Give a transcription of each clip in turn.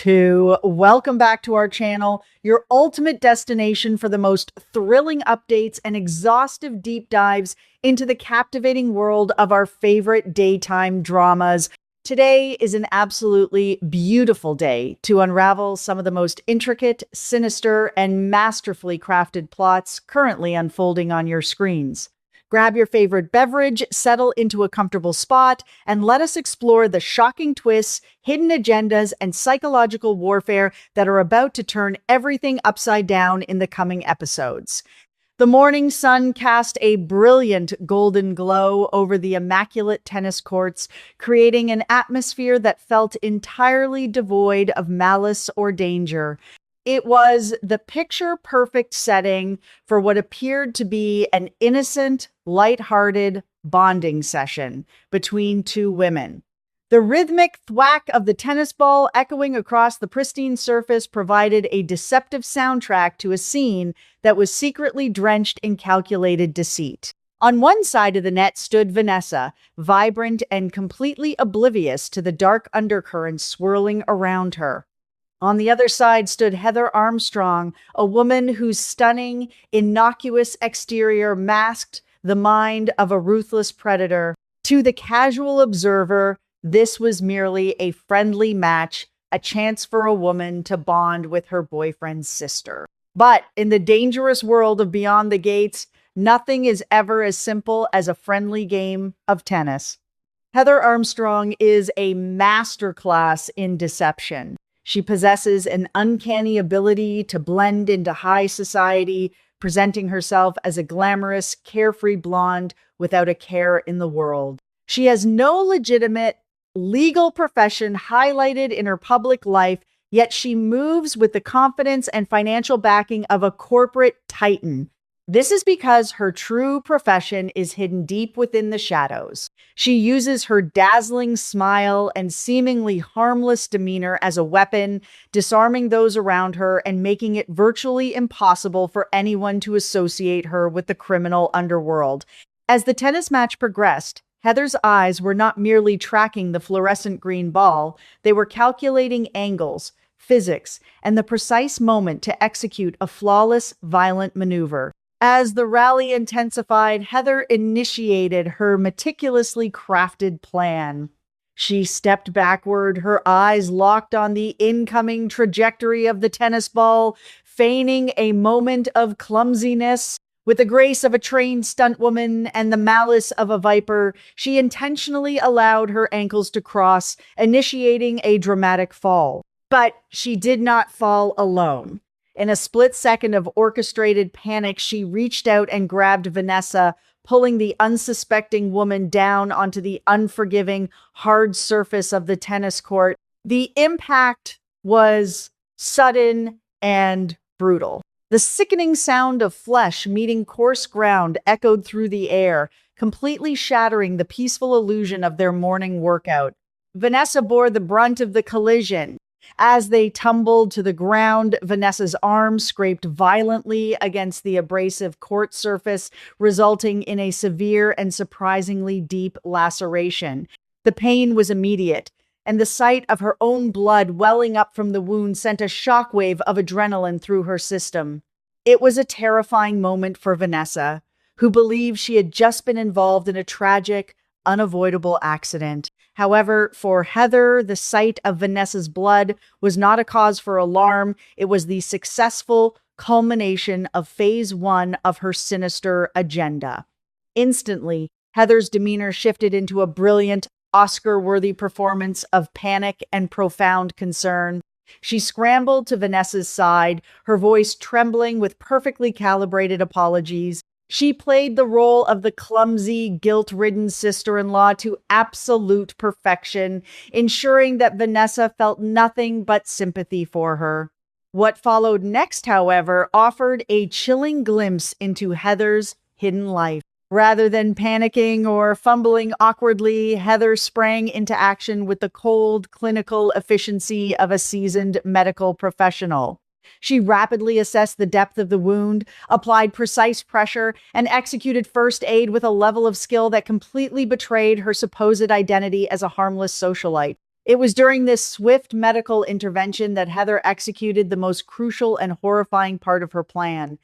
2. Welcome back to our channel, your ultimate destination for the most thrilling updates and exhaustive deep dives into the captivating world of our favorite daytime dramas. Today is an absolutely beautiful day to unravel some of the most intricate, sinister, and masterfully crafted plots currently unfolding on your screens. Grab your favorite beverage, settle into a comfortable spot, and let us explore the shocking twists, hidden agendas, and psychological warfare that are about to turn everything upside down in the coming episodes. The morning sun cast a brilliant golden glow over the immaculate tennis courts, creating an atmosphere that felt entirely devoid of malice or danger. It was the picture-perfect setting for what appeared to be an innocent, lighthearted bonding session between two women. The rhythmic thwack of the tennis ball echoing across the pristine surface provided a deceptive soundtrack to a scene that was secretly drenched in calculated deceit. On one side of the net stood Vanessa, vibrant and completely oblivious to the dark undercurrents swirling around her. On the other side stood Heather Armstrong, a woman whose stunning, innocuous exterior masked the mind of a ruthless predator. To the casual observer, this was merely a friendly match, a chance for a woman to bond with her boyfriend's sister. But in the dangerous world of Beyond the Gates, nothing is ever as simple as a friendly game of tennis. Heather Armstrong is a masterclass in deception. She possesses an uncanny ability to blend into high society, presenting herself as a glamorous, carefree blonde without a care in the world. She has no legitimate legal profession highlighted in her public life, yet she moves with the confidence and financial backing of a corporate titan. This is because her true profession is hidden deep within the shadows. She uses her dazzling smile and seemingly harmless demeanor as a weapon, disarming those around her and making it virtually impossible for anyone to associate her with the criminal underworld. As the tennis match progressed, Heather's eyes were not merely tracking the fluorescent green ball, they were calculating angles, physics, and the precise moment to execute a flawless, violent maneuver. As the rally intensified, Heather initiated her meticulously crafted plan. She stepped backward, her eyes locked on the incoming trajectory of the tennis ball, feigning a moment of clumsiness. With the grace of a trained stuntwoman and the malice of a viper, she intentionally allowed her ankles to cross, initiating a dramatic fall. But she did not fall alone. In a split second of orchestrated panic, she reached out and grabbed Vanessa, pulling the unsuspecting woman down onto the unforgiving, hard surface of the tennis court. The impact was sudden and brutal. The sickening sound of flesh meeting coarse ground echoed through the air, completely shattering the peaceful illusion of their morning workout. Vanessa bore the brunt of the collision. As they tumbled to the ground, Vanessa's arm scraped violently against the abrasive court surface, resulting in a severe and surprisingly deep laceration. The pain was immediate, and the sight of her own blood welling up from the wound sent a shockwave of adrenaline through her system. It was a terrifying moment for Vanessa, who believed she had just been involved in a tragic, unavoidable accident. However, for Heather, the sight of Vanessa's blood was not a cause for alarm. It was the successful culmination of phase 1 of her sinister agenda. Instantly, Heather's demeanor shifted into a brilliant, Oscar-worthy performance of panic and profound concern. She scrambled to Vanessa's side, her voice trembling with perfectly calibrated apologies. She played the role of the clumsy, guilt-ridden sister-in-law to absolute perfection, ensuring that Vanessa felt nothing but sympathy for her. What followed next, however, offered a chilling glimpse into Heather's hidden life. Rather than panicking or fumbling awkwardly, Heather sprang into action with the cold, clinical efficiency of a seasoned medical professional. She rapidly assessed the depth of the wound, applied precise pressure, and executed first aid with a level of skill that completely betrayed her supposed identity as a harmless socialite. It was during this swift medical intervention that Heather executed the most crucial and horrifying part of her plan.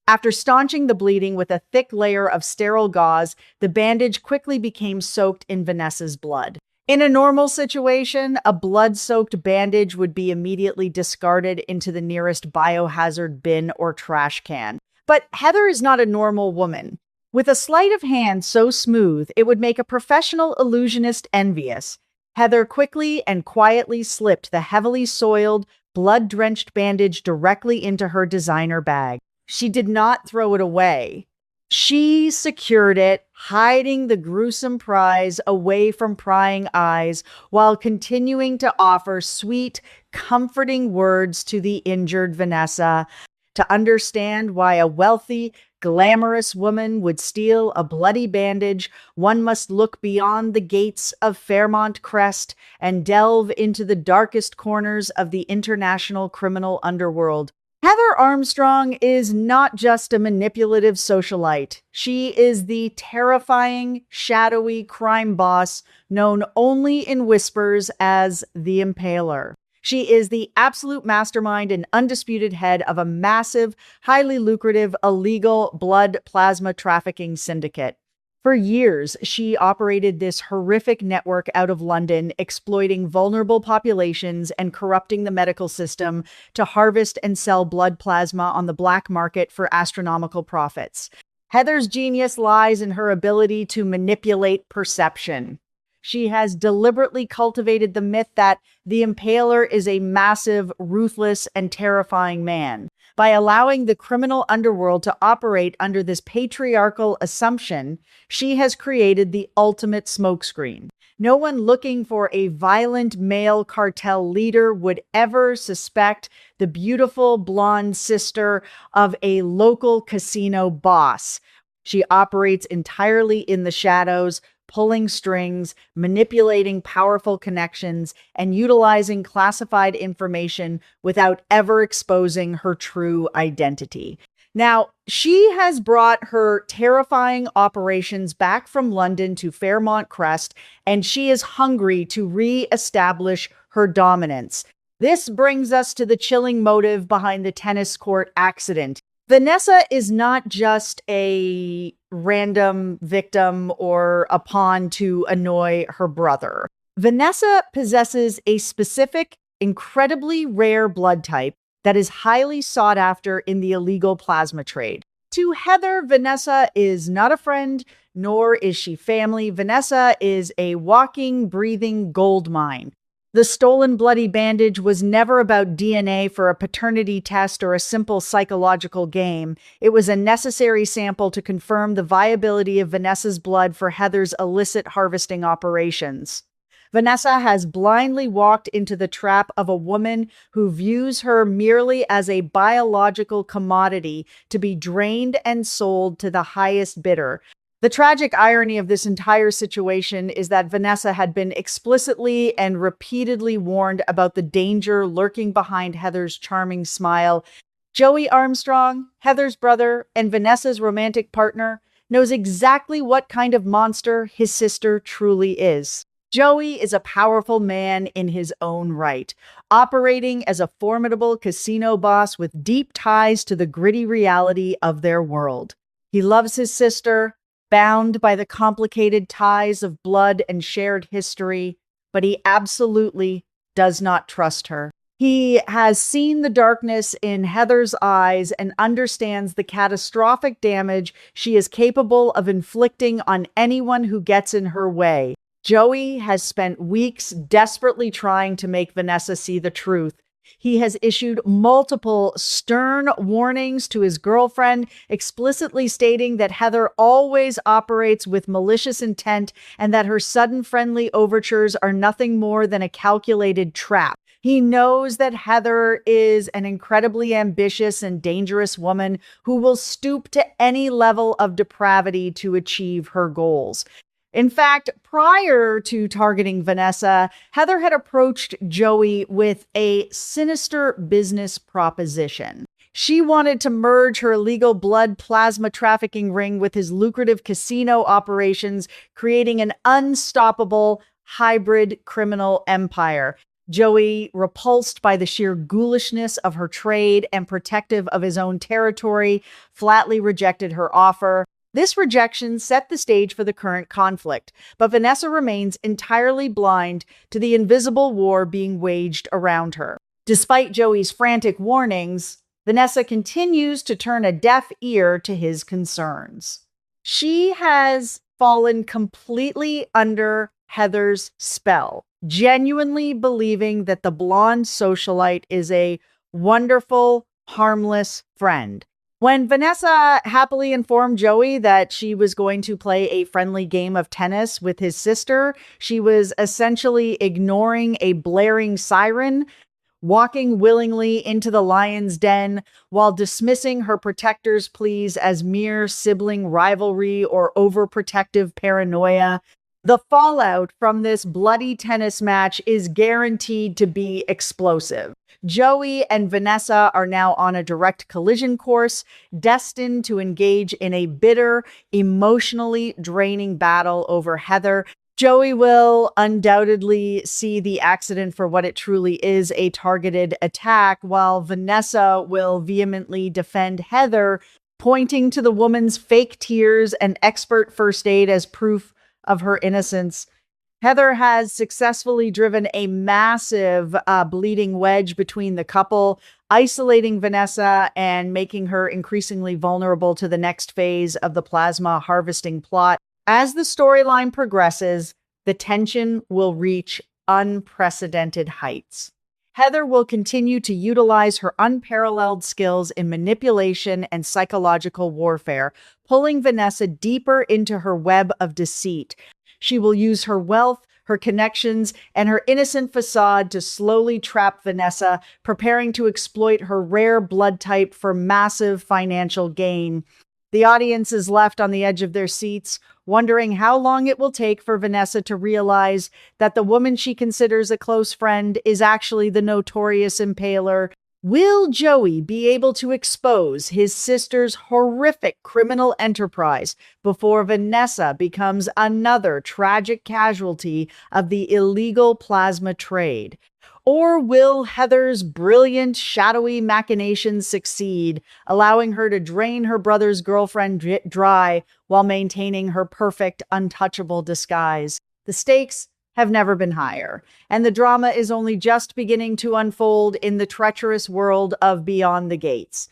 After staunching the bleeding with a thick layer of sterile gauze, the bandage quickly became soaked in Vanessa's blood. In a normal situation, a blood-soaked bandage would be immediately discarded into the nearest biohazard bin or trash can. But Heather is not a normal woman. With a sleight of hand so smooth, it would make a professional illusionist envious. Heather quickly and quietly slipped the heavily soiled, blood-drenched bandage directly into her designer bag. She did not throw it away. She secured it, hiding the gruesome prize away from prying eyes while continuing to offer sweet, comforting words to the injured Vanessa. To understand why a wealthy, glamorous woman would steal a bloody bandage, one must look beyond the gates of Fairmont Crest and delve into the darkest corners of the international criminal underworld. Heather Armstrong is not just a manipulative socialite. She is the terrifying, shadowy crime boss known only in whispers as the Impaler. She is the absolute mastermind and undisputed head of a massive, highly lucrative, illegal blood plasma trafficking syndicate. For years, she operated this horrific network out of London, exploiting vulnerable populations and corrupting the medical system to harvest and sell blood plasma on the black market for astronomical profits. Heather's genius lies in her ability to manipulate perception. She has deliberately cultivated the myth that the Impaler is a massive, ruthless, and terrifying man. By allowing the criminal underworld to operate under this patriarchal assumption, she has created the ultimate smokescreen. No one looking for a violent male cartel leader would ever suspect the beautiful blonde sister of a local casino boss. She operates entirely in the shadows, pulling strings, manipulating powerful connections, and utilizing classified information without ever exposing her true identity. Now, she has brought her terrifying operations back from London to Fairmont Crest, and she is hungry to re-establish her dominance. This brings us to the chilling motive behind the tennis court accident. Vanessa is not just a random victim or a pawn to annoy her brother. Vanessa possesses a specific, incredibly rare blood type that is highly sought after in the illegal plasma trade. To Heather, Vanessa is not a friend, nor is she family. Vanessa is a walking, breathing gold mine. The stolen bloody bandage was never about DNA for a paternity test or a simple psychological game. It was a necessary sample to confirm the viability of Vanessa's blood for Heather's illicit harvesting operations. Vanessa has blindly walked into the trap of a woman who views her merely as a biological commodity to be drained and sold to the highest bidder. The tragic irony of this entire situation is that Vanessa had been explicitly and repeatedly warned about the danger lurking behind Heather's charming smile. Joey Armstrong, Heather's brother and Vanessa's romantic partner, knows exactly what kind of monster his sister truly is. Joey is a powerful man in his own right, operating as a formidable casino boss with deep ties to the gritty reality of their world. He loves his sister, bound by the complicated ties of blood and shared history, but he absolutely does not trust her. He has seen the darkness in Heather's eyes and understands the catastrophic damage she is capable of inflicting on anyone who gets in her way. Joey has spent weeks desperately trying to make Vanessa see the truth. He has issued multiple stern warnings to his girlfriend, explicitly stating that Heather always operates with malicious intent and that her sudden friendly overtures are nothing more than a calculated trap. He knows that Heather is an incredibly ambitious and dangerous woman who will stoop to any level of depravity to achieve her goals. In fact, prior to targeting Vanessa, Heather had approached Joey with a sinister business proposition. She wanted to merge her illegal blood plasma trafficking ring with his lucrative casino operations, creating an unstoppable, hybrid criminal empire. Joey, repulsed by the sheer ghoulishness of her trade and protective of his own territory, flatly rejected her offer. This rejection set the stage for the current conflict, but Vanessa remains entirely blind to the invisible war being waged around her. Despite Joey's frantic warnings, Vanessa continues to turn a deaf ear to his concerns. She has fallen completely under Heather's spell, genuinely believing that the blonde socialite is a wonderful, harmless friend. When Vanessa happily informed Joey that she was going to play a friendly game of tennis with his sister, she was essentially ignoring a blaring siren, walking willingly into the lion's den while dismissing her protector's pleas as mere sibling rivalry or overprotective paranoia. The fallout from this bloody tennis match is guaranteed to be explosive. Joey and Vanessa are now on a direct collision course, destined to engage in a bitter, emotionally draining battle over Heather. Joey will undoubtedly see the accident for what it truly is, a targeted attack, while Vanessa will vehemently defend Heather, pointing to the woman's fake tears and expert first aid as proof of her innocence. Heather has successfully driven a massive bleeding wedge between the couple, isolating Vanessa and making her increasingly vulnerable to the next phase of the plasma harvesting plot. As the storyline progresses, the tension will reach unprecedented heights. Heather will continue to utilize her unparalleled skills in manipulation and psychological warfare, pulling Vanessa deeper into her web of deceit. She will use her wealth, her connections, and her innocent facade to slowly trap Vanessa, preparing to exploit her rare blood type for massive financial gain. The audience is left on the edge of their seats, wondering how long it will take for Vanessa to realize that the woman she considers a close friend is actually the notorious impaler. Will Joey be able to expose his sister's horrific criminal enterprise before Vanessa becomes another tragic casualty of the illegal plasma trade? Or will Heather's brilliant, shadowy machinations succeed, allowing her to drain her brother's girlfriend dry while maintaining her perfect, untouchable disguise? The stakes have never been higher, and the drama is only just beginning to unfold in the treacherous world of Beyond the Gates.